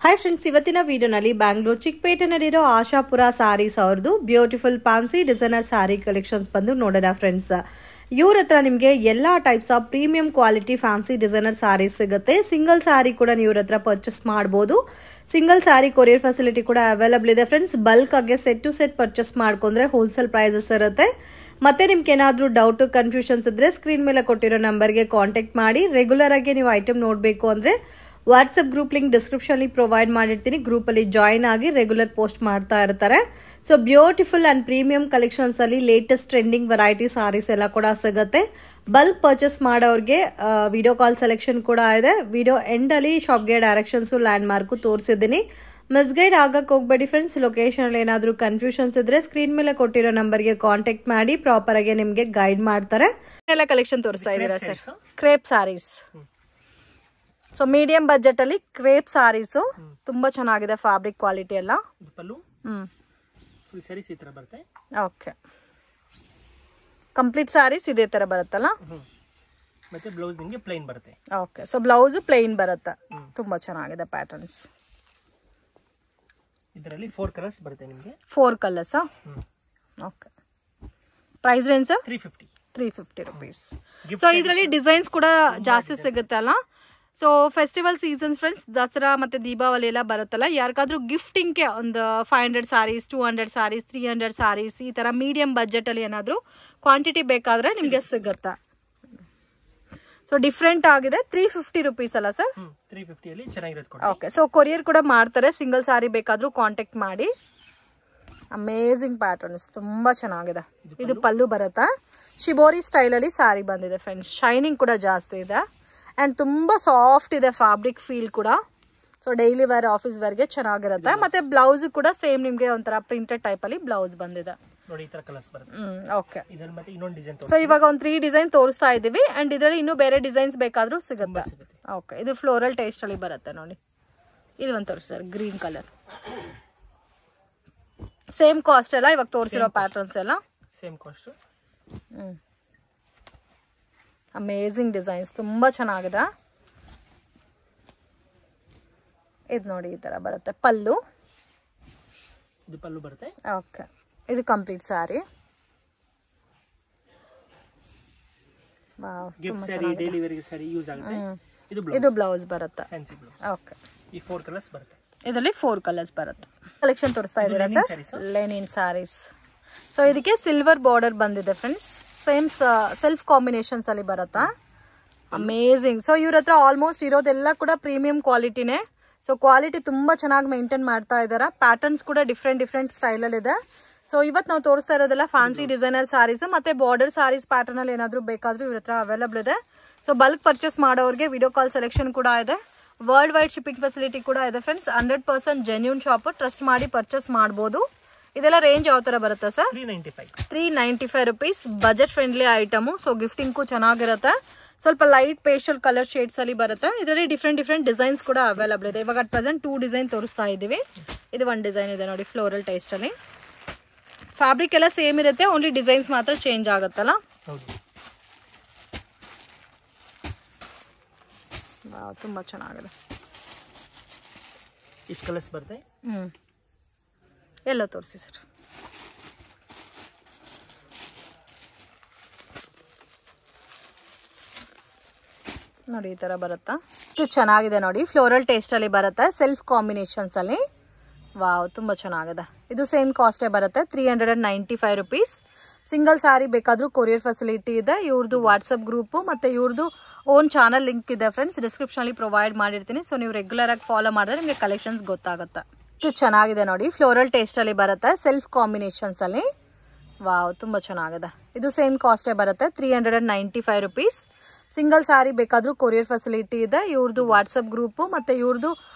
Hi friends, ಇವತ್ತಿನ ವಿಡಿಯೋನಲ್ಲಿ ಬ್ಯಾಂಗ್ಳೂರ್ ಚಿಕ್ಕಪೇಟೆನಲ್ಲಿರೋ ಆಶಾಪುರ ಸಾರೀಸ್ ಅವ್ರದ್ದು beautiful fancy designer saree collections ಬಂದು ನೋಡೋಣ ಫ್ರೆಂಡ್ಸ್. ಇವ್ರ ಹತ್ರ ನಿಮಗೆ ಎಲ್ಲ types of premium quality fancy designer sarees ಸಿಗುತ್ತೆ. ಸಿಂಗಲ್ ಸಾರಿ ಕೂಡ ನೀವು ಇವ್ರ ಹತ್ರ ಪರ್ಚೇಸ್ ಮಾಡ್ಬೋದು. ಸಿಂಗಲ್ ಸಾರಿ ಕೊರಿಯರ್ ಫೆಸಿಲಿಟಿ ಕೂಡ ಅವೈಲಬಲ್ ಇದೆ ಫ್ರೆಂಡ್ಸ್. ಬಲ್ಕ್ ಆಗಿ ಸೆಟ್ ಟು ಸೆಟ್ ಪರ್ಚೇಸ್ ಮಾಡ್ಕೊಂಡ್ರೆ ಹೋಲ್ಸೇಲ್ ಪ್ರೈಸಸ್ ಇರುತ್ತೆ. ಮತ್ತೆ ನಿಮ್ಗೆ ಏನಾದರೂ ಡೌಟ್ ಕನ್ಫ್ಯೂಷನ್ಸ್ ಇದ್ರೆ ಸ್ಕ್ರೀನ್ ಮೇಲೆ ಕೊಟ್ಟಿರೋ ನಂಬರ್ಗೆ ಕಾಂಟ್ಯಾಕ್ಟ್ ಮಾಡಿ. ರೆಗ್ಯುಲರ್ ಆಗಿ ನೀವು ಐಟಮ್ ನೋಡಬೇಕು ಅಂದ್ರೆ WhatsApp group link description provide ಮಾಡಿರ್ತೀನಿ. ಗ್ರೂಪ್ ಅಲ್ಲಿ ಜಾಯಿನ್ ಆಗಿ ರೆಗ್ಯುಲರ್ ಪೋಸ್ಟ್ ಮಾಡ್ತಾ ಇರ್ತಾರೆ. So beautiful and premium collections ಅಲ್ಲಿ ಲೇಟೆಸ್ಟ್ ಟ್ರೆಂಡಿಂಗ್ ವೆರೈಟಿ ಸಾರೀಸ್ ಎಲ್ಲ ಕೂಡ ಸಿಗುತ್ತೆ. ಬಲ್ಕ್ ಪರ್ಚೇಸ್ ಮಾಡೋರಿಗೆ ವಿಡಿಯೋ ಕಾಲ್ ಸೆಲೆಕ್ಷನ್ ಕೂಡ ಇದೆ. ವಿಡಿಯೋ ಎಂಡ್ ಅಲ್ಲಿ ಶಾಪ್ಗೆ ಡೈರೆಕ್ಷನ್ಸ್ ಲ್ಯಾಂಡ್ ಮಾರ್ಕ್ ತೋರಿಸಿದ್ದೀನಿ. ಮಿಸ್ಗೈಡ್ ಆಗಕ್ಕೆ ಹೋಗ್ಬೇಡಿ ಫ್ರೆಂಡ್ಸ್. ಲೊಕೇಶನ್ ಅಲ್ಲಿ ಏನಾದರೂ ಕನ್ಫ್ಯೂಷನ್ಸ್ ಇದ್ರೆ ಸ್ಕ್ರೀನ್ ಮೇಲೆ ಕೊಟ್ಟಿರೋ ನಂಬರ್ಗೆ ಕಾಂಟ್ಯಾಕ್ಟ್ ಮಾಡಿ. ಪ್ರಾಪರ್ ಆಗಿ ನಿಮಗೆ ಗೈಡ್ ಮಾಡ್ತಾರೆ. ಎಲ್ಲ ಕಲೆಕ್ಷನ್ ತೋರಿಸ್ತಾ ಇದ್ದೀರಾ sir? Crepe sarees. So medium budget ಅಲ್ಲಿ ಕ್ರೇಪ್ ಸಾರೀಸ್ ತುಂಬಾ ಚೆನ್ನಾಗಿದೆ. ಫ್ಯಾಬ್ರಿಕ್ ಕ್ವಾಲಿಟಿ ಎಲ್ಲ ಓಕೆ. ಕಂಪ್ಲೀಟ್ ಸಾರೀಸ್ ಇದೇ ತರ ಬರುತ್ತಲ್ಲ. ಮತ್ತೆ ಬ್ಲೌಸ್ ನಿಮಗೆ ಪ್ಲೇನ್ ಬರುತ್ತೆ. ಓಕೆ, ಸೊ ಬ್ಲೌಸ್ ಪ್ಲೇನ್ ಬರುತ್ತೆ. ತುಂಬಾ ಚೆನ್ನಾಗಿದೆ ಪ್ಯಾಟರ್ನ್ಸ್. ಇದರಲ್ಲಿ 4 ಕಲರ್ಸ್ ಬರುತ್ತೆ ನಿಮಗೆ. 4 colours. Okay. Price range 350 rupees. So ಇದರಲ್ಲಿ ಡಿಸೈನ್ಸ್ ಕೂಡ ಜಾಸ್ತಿ ಸಿಗುತ್ತೆ ಅಲ್ಲ. So festival season friends, Dasara ಮತ್ತು ದೀಪಾವಳಿ ಎಲ್ಲ ಬರುತ್ತಲ್ಲ, ಯಾರಿಗಾದ್ರೂ ಗಿಫ್ಟಿಂಗ್ಗೆ ಒಂದು 500 ಸಾರೀಸ್, 200 ಸಾರೀಸ್, 300 ಸಾರೀಸ್ ಈ ಥರ ಮೀಡಿಯಂ ಬಜೆಟಲ್ಲಿ ಏನಾದರೂ ಕ್ವಾಂಟಿಟಿ ಬೇಕಾದರೆ ನಿಮಗೆ ಸಿಗುತ್ತೆ. ಸೊ ಡಿಫ್ರೆಂಟ್ ಆಗಿದೆ. 350 rupees ಅಲ್ಲ ಸರ್? 350 ಚೆನ್ನಾಗಿರುತ್ತೆ. ಓಕೆ. ಸೊ ಕೊರಿಯರ್ ಕೂಡ ಮಾಡ್ತಾರೆ. ಸಿಂಗಲ್ ಸಾರಿ ಬೇಕಾದರೂ ಕಾಂಟ್ಯಾಕ್ಟ್ ಮಾಡಿ. ಅಮೇಝಿಂಗ್ ಪ್ಯಾಟರ್ನ್ಸ್, ತುಂಬ ಚೆನ್ನಾಗಿದೆ. ಇದು ಪಲ್ಲು ಬರುತ್ತಾ. ಶಿಬೋರಿ ಸ್ಟೈಲಲ್ಲಿ ಸಾರಿ ಬಂದಿದೆ ಫ್ರೆಂಡ್ಸ್. ಶೈನಿಂಗ್ ಕೂಡ ಜಾಸ್ತಿ ಇದೆ ಆ್ಯಂಡ್ ತುಂಬ ಸಾಫ್ಟ್ ಇದೆ ಫ್ಯಾಬ್ರಿಕ್ ಫೀಲ್ ಕೂಡ. ಸೊ ಡೈಲಿ ವೇರ್, ಆಫೀಸ್ ವೇರ್ಗೆ ಚೆನ್ನಾಗಿರುತ್ತೆ. ಮತ್ತೆ ಬ್ಲೌಸ್ ಕೂಡ ಸೇಮ್ ನಿಮಗೆ ಒಂಥರ ಪ್ರಿಂಟೆಡ್ ಟೈಪಲ್ಲಿ ಬ್ಲೌಸ್ ಬಂದಿದೆ. ಓಕೆ. ಸೊ ಇವಾಗ ಒಂದು 3 ಡಿಸೈನ್ ತೋರಿಸ್ತಾ ಇದ್ದೀವಿ ಆ್ಯಂಡ್ ಇದರಲ್ಲಿ ಇನ್ನೂ ಬೇರೆ ಡಿಸೈನ್ಸ್ ಬೇಕಾದರೂ ಸಿಗುತ್ತೆ. ಓಕೆ. ಇದು ಫ್ಲೋರಲ್ ಟೇಸ್ಟಲ್ಲಿ ಬರುತ್ತೆ ನೋಡಿ. ಇದು ಒಂದು ತೋರಿಸ್ತಾರೆ ಗ್ರೀನ್ ಕಲರ್. ಸೇಮ್ ಕಾಸ್ಟ್ ಎಲ್ಲ ಇವಾಗ ತೋರಿಸಿರೋ ಪ್ಯಾಟರ್ನ್ಸ್ ಎಲ್ಲ ಸೇಮ್ ಕಾಸ್ಟ್. ಅಮೇಝಿಂಗ್ ಡಿಸೈನ್ಸ್, ತುಂಬ ಚೆನ್ನಾಗಿದೆ. ಇದು ನೋಡಿ ಈ ಥರ ಬರುತ್ತೆ. ಪಲ್ಲು ಬರುತ್ತೆ. ಓಕೆ. ಇದು ಕಂಪ್ಲೀಟ್ ಸಾರಿ. ಇದು ಬ್ಲೌಸ್ ಬರುತ್ತೆ. ಓಕೆ. ಈ 4 ಕಲರ್ಸ್ ಬರುತ್ತೆ. ಇದರಲ್ಲಿ 4 ಕಲರ್ಸ್ ಬರುತ್ತೆ. ಕಲೆಕ್ಷನ್ ತೋರಿಸ್ತಾ ಇದ್ದೀರಾ ಸರ್? ಲೆನಿನ್ ಸಾರೀಸ್. ಸೊ ಇದಕ್ಕೆ ಸಿಲ್ವರ್ ಬಾರ್ಡರ್ ಬಂದಿದೆ ಫ್ರೆಂಡ್ಸ್. ಸೇಮ್ ಸೆಲ್ಫ್ ಕಾಂಬಿನೇಷನ್ಸ್ ಅಲ್ಲಿ ಬರುತ್ತಾ. ಅಮೇಝಿಂಗ್. ಸೊ ಇವ್ರ ಹತ್ರ ಆಲ್ಮೋಸ್ಟ್ ಇರೋದೆಲ್ಲ ಕೂಡ ಪ್ರೀಮಿಯಂ ಕ್ವಾಲಿಟಿನೇ. ಸೊ ಕ್ವಾಲಿಟಿ ತುಂಬ ಚೆನ್ನಾಗಿ ಮೇಂಟೈನ್ ಮಾಡ್ತಾ ಇದ್ದಾರೆ. ಪ್ಯಾಟರ್ನ್ಸ್ ಕೂಡ ಡಿಫ್ರೆಂಟ್ ಸ್ಟೈಲಲ್ಲಿ ಇದೆ. ಸೊ ಇವತ್ತು ನಾವು ತೋರಿಸ್ತಾ ಇರೋದೆಲ್ಲ ಫ್ಯಾನ್ಸಿ ಡಿಸೈನರ್ ಸಾರೀಸ್ ಮತ್ತೆ ಬಾರ್ಡರ್ ಸಾರೀಸ್ ಪ್ಯಾಟರ್ನ್ ಅಲ್ಲಿ ಏನಾದರೂ ಬೇಕಾದರೂ ಇವ್ರ ಹತ್ರ ಅವೈಲಬಲ್ ಇದೆ. ಸೊ ಬಲ್ಕ್ ಪರ್ಚೇಸ್ ಮಾಡೋರಿಗೆ ವಿಡಿಯೋ ಕಾಲ್ ಸೆಲೆಕ್ಷನ್ ಕೂಡ ಇದೆ. ವರ್ಲ್ಡ್ ವೈಡ್ ಶಿಪ್ಪಿಂಗ್ ಫೆಸಿಲಿಟಿ ಕೂಡ ಇದೆ ಫ್ರೆಂಡ್ಸ್. 100% genuine shop. ಟ್ರಸ್ಟ್ ಮಾಡಿ ಪರ್ಚೇಸ್ ಮಾಡ್ಬೋದು. ಇದೆಲ್ಲ ರೇಂಜ್ ಯಾವ ತರ ಬರುತ್ತೆ sir? 395 rupees. Budget friendly item. So ಗಿಫ್ಟಿಂಗ್ಗೂ ಚೆನ್ನಾಗಿರುತ್ತೆ. ಸ್ವಲ್ಪ ಲೈಟ್ ಪೇಸ್ಟಲ್ ಕಲರ್ ಶೇಡ್ಸ್ ಅಲ್ಲಿ ಬರುತ್ತೆ. ಇದರಲ್ಲಿ ಡಿಫ್ರೆಂಟ್ ಡಿಸೈನ್ಸ್ ಕೂಡ ಅವೈಲಬಲ್ ಇದೆ. ಇವಾಗ ಅಟ್ ಪ್ರೆಸೆಂಟ್ 2 ಡಿಸೈನ್ ತೋರಿಸ್ತಾ ಇದ್ದೀವಿ. ಇದು ಒಂದು ಡಿಸೈನ್ ಇದೆ ನೋಡಿ, ಫ್ಲೋರಲ್ ಟೇಸ್ಟ್ ಅಲ್ಲಿ. ಫ್ಯಾಬ್ರಿಕ್ ಎಲ್ಲ ಸೇಮ್ ಇರುತ್ತೆ, ಓನ್ಲಿ ಡಿಸೈನ್ಸ್ ಮಾತ್ರ ಚೇಂಜ್ ಆಗುತ್ತಲ್ಲ. ತುಂಬಾ ಚೆನ್ನಾಗಿದೆ. ಇಷ್ಟು ಕಲರ್ಸ್ ಬರುತ್ತೆ. ಎಲ್ಲ ತೋರಿಸಿ ಸರ್. ನೋಡಿ ಈ ತರ ಬರುತ್ತಾ. ಇಷ್ಟು ಚೆನ್ನಾಗಿದೆ ನೋಡಿ. ಫ್ಲೋರಲ್ ಟೇಸ್ಟ್ ಅಲ್ಲಿ ಬರುತ್ತೆ. ಸೆಲ್ಫ್ ಕಾಂಬಿನೇಷನ್ಸ್ ಅಲ್ಲಿ. ವಾವ್, ತುಂಬಾ ಚೆನ್ನಾಗಿದೆ. ಇದು ಸೇಮ್ ಕಾಸ್ಟೇ ಬರುತ್ತೆ. 395 rupees. ಸಿಂಗಲ್ ಸಾರಿ ಬೇಕಾದರೂ ಕೊರಿಯರ್ ಫೆಸಿಲಿಟಿ ಇದೆ. ಇವ್ರದ್ದು ವಾಟ್ಸಪ್ ಗ್ರೂಪು ಮತ್ತು ಇವ್ರದ್ದು ಓನ್ ಚಾನಲ್ ಲಿಂಕ್ ಇದೆ ಫ್ರೆಂಡ್ಸ್. ಡಿಸ್ಕ್ರಿಪ್ಷನಲ್ಲಿ ಪ್ರೊವೈಡ್ ಮಾಡಿರ್ತೀನಿ. ಸೊ ನೀವು ರೆಗ್ಯುಲರ್ ಆಗಿ ಫಾಲೋ ಮಾಡಿದ್ರೆ ನಿಮಗೆ ಕಲೆಕ್ಷನ್ಸ್ ಗೊತ್ತಾಗುತ್ತೆ. ಇಷ್ಟು ಚೆನ್ನಾಗಿದೆ ನೋಡಿ. ಫ್ಲೋರಲ್ ಟೇಸ್ಟ್ ಅಲ್ಲಿ ಬರುತ್ತೆ. ಸೆಲ್ಫ್ ಕಾಂಬಿನೇಷನ್ಸ್ ಅಲ್ಲಿ. ವಾವ್, ತುಂಬ ಚೆನ್ನಾಗಿದೆ. ಇದು ಸೇಮ್ ಕಾಸ್ಟೇ ಬರುತ್ತೆ. 395 rupees. ಸಿಂಗಲ್ ಸಾರಿ ಬೇಕಾದರೂ ಕೊರಿಯರ್ ಫೆಸಿಲಿಟಿ ಇದೆ. ಇವ್ರದ್ದು ವಾಟ್ಸಪ್ ಗ್ರೂಪು ಮತ್ತು ಇವ್ರದ್ದು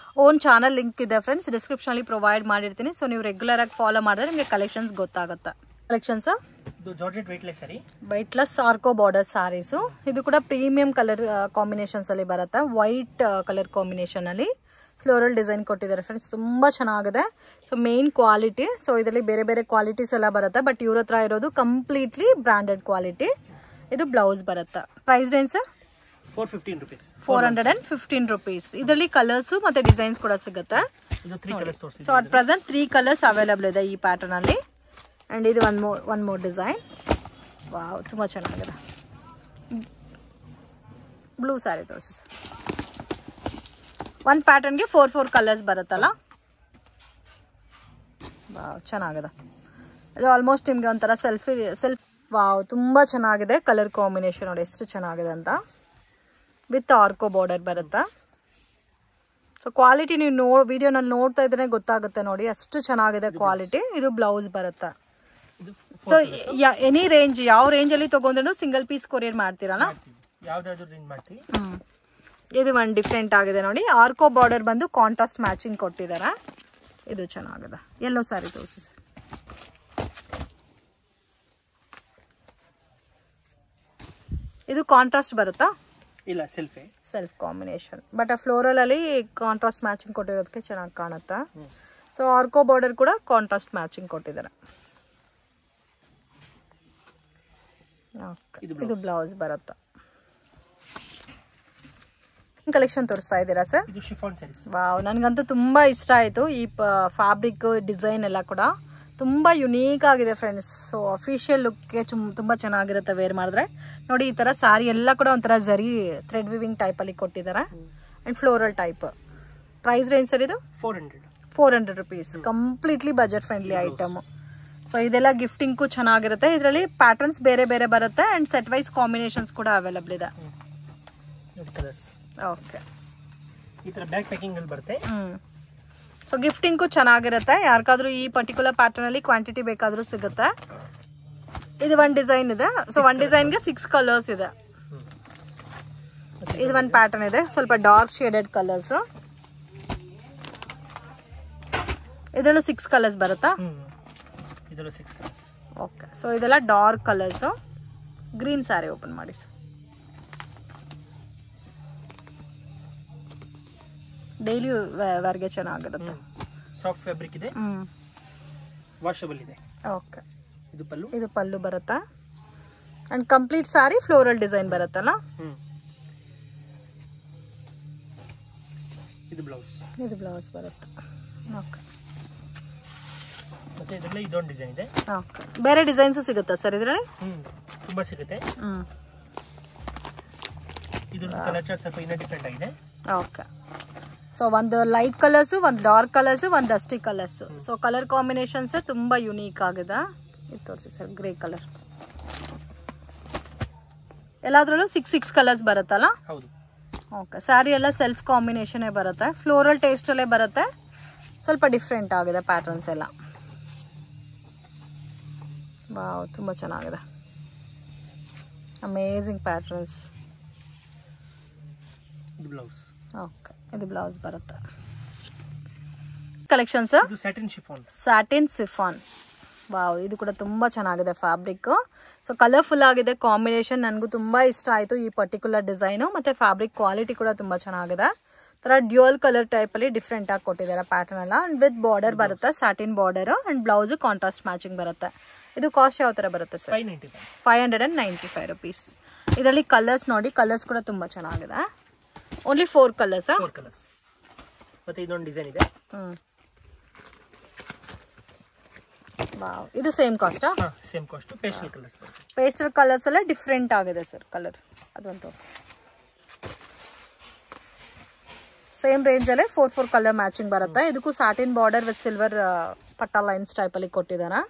ಓನ್ ಚಾನಲ್ ಲಿಂಕ್ ಇದೆ ಫ್ರೆಂಡ್ಸ್. ಡಿಸ್ಕ್ರಿಪ್ಷನಲ್ಲಿ ಪ್ರೊವೈಡ್ ಮಾಡಿರ್ತೀನಿ. ಸೊ ನೀವು ರೆಗ್ಯುಲರ್ ಆಗಿ ಫಾಲೋ ಮಾಡಿದ್ರೆ ನಿಮಗೆ ಕಲೆಕ್ಷನ್ಸ್ ಗೊತ್ತಾಗುತ್ತೆ. ಕಲೆಕ್ಷನ್ಸ್ ವೈಟ್ಲೆಸ್ ಆರ್ಕೋ ಬಾರ್ಡರ್ ಸಾರೀಸು. ಇದು ಕೂಡ ಪ್ರೀಮಿಯಂ ಕಲರ್ ಕಾಂಬಿನೇಷನ್ಸ್ ಅಲ್ಲಿ ಬರುತ್ತೆ. ವೈಟ್ ಕಲರ್ ಕಾಂಬಿನೇಷನ್ ಅಲ್ಲಿ ಫ್ಲೋರಲ್ ಡಿಸೈನ್ ಕೊಟ್ಟಿದ್ದಾರೆ ಫ್ರೆಂಡ್ಸ್. ತುಂಬ ಚೆನ್ನಾಗಿದೆ. So main quality. ಸೊ ಇದರಲ್ಲಿ ಬೇರೆ ಬೇರೆ ಕ್ವಾಲಿಟೀಸ್ ಎಲ್ಲ ಬರುತ್ತೆ. ಬಟ್ ಇವ್ರ ಹತ್ರ ಇರೋದು ಕಂಪ್ಲೀಟ್ಲಿ ಬ್ರಾಂಡೆಡ್ ಕ್ವಾಲಿಟಿ. ಇದು ಬ್ಲೌಸ್ ಬರುತ್ತೆ. Price range sir? 415 rupees. 415 rupees. ಇದರಲ್ಲಿ ಕಲರ್ಸ್ ಮತ್ತೆ ಡಿಸೈನ್ಸ್ ಕೂಡ ಸಿಗುತ್ತೆ. ಇದು 3 ಕಲರ್ಸ್ ತೋರಿಸಿದ್ದೀನಿ. So at present 3 colours available ಇದೆ ಈ ಪ್ಯಾಟರ್ನ್ ಅಲ್ಲಿ. ಅಂಡ್ ಇದು ಒನ್ ಮೋರ್ ಡಿಸೈನ್. ವಾವ್, ತುಂಬಾ ಚೆನ್ನಾಗಿದೆ. ಬ್ಲೂ ಸ್ಯಾರಿ ತೋರಿಸಿ ಸರ್. ಒಂದು ಪ್ಯಾಟರ್ನ್ಗೆ 4 ಕಲರ್ಸ್ ಬರುತ್ತಲ್ಲ. ವಾವ್, ಚೆನ್ನಾಗಿದೆ. ಇದು ಆಲ್ಮೋಸ್ಟ್ ನಿಮಗೆ ಒಂಥರ ಸೆಲ್ಫ್. ವಾವ್, ತುಂಬ ಚೆನ್ನಾಗಿದೆ. ಕಲರ್ ಕಾಂಬಿನೇಷನ್ ನೋಡಿ ಎಷ್ಟು ಚೆನ್ನಾಗಿದೆ ಅಂತ. ವಿತ್ ಆರ್ಕೋ ಬಾರ್ಡರ್ ಬರುತ್ತೆ. ಸೊ ಕ್ವಾಲಿಟಿ ನೀವು ವಿಡಿಯೋನಲ್ಲಿ ನೋಡ್ತಾ ಇದ್ರೆ ಗೊತ್ತಾಗುತ್ತೆ ನೋಡಿ, ಅಷ್ಟು ಚೆನ್ನಾಗಿದೆ ಕ್ವಾಲಿಟಿ. ಇದು ಬ್ಲೌಸ್ ಬರುತ್ತೆ. ಸೊ ಎನಿ ರೇಂಜ್, ಯಾವ ರೇಂಜಲ್ಲಿ ತೊಗೊಂಡ್ರು ಸಿಂಗಲ್ ಪೀಸ್ ಕೊರಿಯರ್ ಮಾಡ್ತೀರಲ್ಲ? ಯಾವ್ದಾದ್ರು ರೇಂಜ್ ಮಾಡ್ತೀವಿ. ಇದು ಒಂದು ಡಿಫ್ರೆಂಟ್ ಆಗಿದೆ ನೋಡಿ. ಆರ್ಕೋ ಬಾರ್ಡರ್ ಬಂದು ಕಾಂಟ್ರಾಸ್ಟ್ ಮ್ಯಾಚಿಂಗ್ ಕೊಟ್ಟಿದ್ದಾರೆ. ಇದು ಚೆನ್ನಾಗಿದೆ. ಎಲ್ಲೋ ಸ್ಯಾರಿ ತೋರಿಸಿ ಸರ್. ಇದು ಕಾಂಟ್ರಾಸ್ಟ್ ಬರುತ್ತಾ? ಇಲ್ಲ, ಸೆಲ್ಫ್ ಕಾಂಬಿನೇಷನ್. ಬಟ್ ಆ ಫ್ಲೋರಲ್ ಅಲ್ಲಿ ಕಾಂಟ್ರಾಸ್ಟ್ ಮ್ಯಾಚಿಂಗ್ ಕೊಟ್ಟಿರೋದಕ್ಕೆ ಚೆನ್ನಾಗಿ ಕಾಣುತ್ತಾ. ಸೊ ಆರ್ಕೋ ಬಾರ್ಡರ್ ಕೂಡ ಕಾಂಟ್ರಾಸ್ಟ್ ಮ್ಯಾಚಿಂಗ್ ಕೊಟ್ಟಿದ್ದಾರೆ. ಇದು ಬ್ಲೌಸ್ ಬರುತ್ತಾ. ಕಲೆಕ್ಷನ್ ತೋರಿಸ್ತಾ ಇದ್ದೀರಾ ಸರ್? ಇದು ಶಿಫಾನ್ ಸ್ಯಾರೀಸ್. ವಾವ್, ನನಗಂತೂ ತುಂಬಾ ಇಷ್ಟ ಆಯ್ತು. ಈ ಫ್ಯಾಬ್ರಿಕ್ ಡಿಸೈನ್ ಎಲ್ಲ ಕೂಡ ತುಂಬಾ ಯುನೀಕ್ ಆಗಿದೆ ಫ್ರೆಂಡ್ಸ್. ಸೊ ಅಫಿಷಿಯಲ್ ಲುಕ್ಗೆ ತುಂಬಾ ಚೆನ್ನಾಗಿರುತ್ತೆ ವೇರ್ ಮಾಡಿದ್ರೆ. ನೋಡಿ, ಈ ತರ ಸಾರಿ ಎಲ್ಲ ಕೂಡ ಒಂಥರ ಜರಿ ಥ್ರೆಡ್ ವಿವಿಂಗ್ ಟೈಪ್ ಅಲ್ಲಿ ಕೊಟ್ಟಿದ್ದಾರೆ. And floral type. Price range sir ಇದು? 400 rupees. Completely budget friendly item. So ಇದೆಲ್ಲ ಗಿಫ್ಟಿಂಗ್ಗೂ ಚೆನ್ನಾಗಿರುತ್ತೆ. ಇದರಲ್ಲಿ ಪ್ಯಾಟರ್ನ್ಸ್ ಬೇರೆ ಬೇರೆ ಬರುತ್ತೆ. ಅಂಡ್ ಸೆಟ್ ವೈಸ್ ಕಾಂಬಿನೇಷನ್ಸ್ ಕೂಡ ಅವೈಲೇಬಲ್ ಇದೆ. ಓಕೆ, ಈ ತರ ಬ್ಯಾಗ್ ಪ್ಯಾಕಿಂಗ್ ಅಲ್ಲಿ ಬರುತ್ತೆ. ಸೊ ಗಿಫ್ಟಿಂಗ್ಗೂ ಚೆನ್ನಾಗಿರುತ್ತೆ. ಯಾರಿಗಾದ್ರೂ ಈ ಪರ್ಟಿಕ್ಯುಲರ್ ಪ್ಯಾಟರ್ನ್ ಅಲ್ಲಿ ಕ್ವಾಂಟಿಟಿ ಬೇಕಾದ್ರೂ ಸಿಗುತ್ತೆ. ಇದು ಒಂದು ಡಿಸೈನ್ ಇದೆ. ಸೊ ಒಂದು ಡಿಸೈನ್ಗೆ 6 ಕಲರ್ಸ್ ಇದೆ. ಇದು ಒಂದು ಪ್ಯಾಟರ್ನ್ ಇದೆ, ಸ್ವಲ್ಪ ಡಾರ್ಕ್ ಶೇಡೆಡ್ ಕಲರ್ಸ್. ಇದರಲ್ಲೂ 6 ಕಲರ್ಸ್ ಬರುತ್ತಾ? ಇದರಲ್ಲೂ 6 ಕಲರ್ಸ್. ಓಕೆ, ಸೊ ಇದೆಲ್ಲ dark colours. Green sari open ಮಾಡಿ ಸರ್. ಡೈಲಿ ವೇರ್ಗೆ ಚೆನ್ನಾಗಿರುತ್ತೆ. ಸಾಫ್ಟ್ ಫ್ಯಾಬ್ರಿಕ್ ಇದೆ, ವಾಷಬಲ್ ಇದೆ. ಓಕೆ, ಇದು ಪಲ್ಲು ಬರುತ್ತಾ. And complete sorry floral design ಬರುತ್ತಲ್ಲ. ಇದು ಬ್ಲೌಸ್ ಬರುತ್ತೆ. ಓಕೆ, ಮತ್ತೆ ಇದರಲ್ಲಿ ಇದೊಂದು ಡಿಸೈನ್ ಇದೆ. ಓಕೆ, ಬೇರೆ ಡಿಸೈನ್ಸ್ ಸಿಗುತ್ತಾ ಸರ್ ಇದರಲ್ಲಿ? ತುಂಬಾ ಸಿಗುತ್ತೆ. ಇದು ಕಲರ್ ಚಾರ್ಟ್ ಸ್ವಲ್ಪ ಇನ್ನೂ ಡಿಫರೆಂಟ್ ಆಗಿದೆ. ಓಕೆ, ಸೊ ಒಂದು ಲೈಟ್ ಕಲರ್ಸ್, ಒಂದು ಡಾರ್ಕ್ ಕಲರ್ಸ್, ಒಂದು dusty colours. So colour combinations ತುಂಬಾ ಯುನೀಕ್ ಆಗಿದೆ. ಇದು ತೋರಿಸಿ ಸರ್, ಗ್ರೇ ಕಲರ್. ಎಲ್ಲಾದ್ರಲ್ಲೂ 6 ಕಲರ್ಸ್ ಬರುತ್ತಲ್ಲ? ಹೌದು. ಓಕೆ, ಸ್ಯಾರಿ ಎಲ್ಲ ಸೆಲ್ಫ್ ಕಾಂಬಿನೇಷನ್ ಬರುತ್ತೆ. ಫ್ಲೋರಲ್ ಟೇಸ್ಟ್ ಅಲ್ಲೇ ಬರುತ್ತೆ. ಸ್ವಲ್ಪ ಡಿಫ್ರೆಂಟ್ ಆಗಿದೆ ಪ್ಯಾಟರ್ನ್ಸ್ ಎಲ್ಲ. ವಾವ್, ತುಂಬಾ ಚೆನ್ನಾಗಿದೆ. Amazing patterns. ಇದು ಬ್ಲೌಸ್. ಓಕೆ, ಇದು ಬ್ಲೌಸ್ ಬರುತ್ತೆ. Collections satin chiffon. ವಾವ್, ಇದು ಕೂಡ ತುಂಬಾ ಚೆನ್ನಾಗಿದೆ ಫ್ಯಾಬ್ರಿಕ್. ಸೊ ಕಲರ್ಫುಲ್ ಆಗಿದೆ ಕಾಂಬಿನೇಷನ್. ನನಗೂ ತುಂಬಾ ಇಷ್ಟ ಆಯ್ತು ಈ ಪರ್ಟಿಕ್ಯುಲರ್ ಡಿಸೈನು. ಮತ್ತೆ ಫ್ಯಾಬ್ರಿಕ್ ಕ್ವಾಲಿಟಿ ಕೂಡ ತುಂಬಾ ಚೆನ್ನಾಗಿದೆ. ತರ ಡ್ಯೂಯಲ್ ಕಲರ್ ಟೈಪ್ ಅಲ್ಲಿ ಡಿಫ್ರೆಂಟ್ ಆಗಿ ಕೊಟ್ಟಿದ್ದಾರೆ ಪ್ಯಾಟರ್ನ್ ಎಲ್ಲ. ಅಂಡ್ ವಿತ್ ಬಾರ್ಡರ್ ಬರುತ್ತೆ, satin border. And blouse contrast matching ಬರುತ್ತೆ. ಇದು ಕಾಸ್ಟ್ ಯಾವ ತರ ಬರುತ್ತೆ ಸರ್? 595 rupees. ಇದರಲ್ಲಿ ಕಲರ್ಸ್ ನೋಡಿ, ಕಲರ್ಸ್ ಕೂಡ ತುಂಬಾ ಚೆನ್ನಾಗಿದೆ. Only 4 colours. ಮತ್ತೆ ಇದೊಂದು ಡಿಸೈನ್ ಇದೆ. ವಾವ್, ಇದು ಸೇಮ್ ಕಾಸ್ಟಾ? Same cost. Pastel colours. Pastel colours ಎಲ್ಲ ಡಿಫ್ರೆಂಟ್ ಆಗಿದೆ ಸರ್ ಕಲರ್. ಅದಂತೂ ಸೇಮ್ ರೇಂಜ್ ಅಲ್ಲೇ 4 ಕಲರ್ ಮ್ಯಾಚಿಂಗ್ ಬರುತ್ತೆ. ಇದಕ್ಕೂ ಸಾಟಿನ್ ಬಾರ್ಡರ್ ವಿತ್ ಸಿಲ್ವರ್ ಪಟ್ಟಾ ಲೈನ್ಸ್ ಟೈಪ್ ಅಲ್ಲಿ ಕೊಟ್ಟಿದ್ದಾರಾ.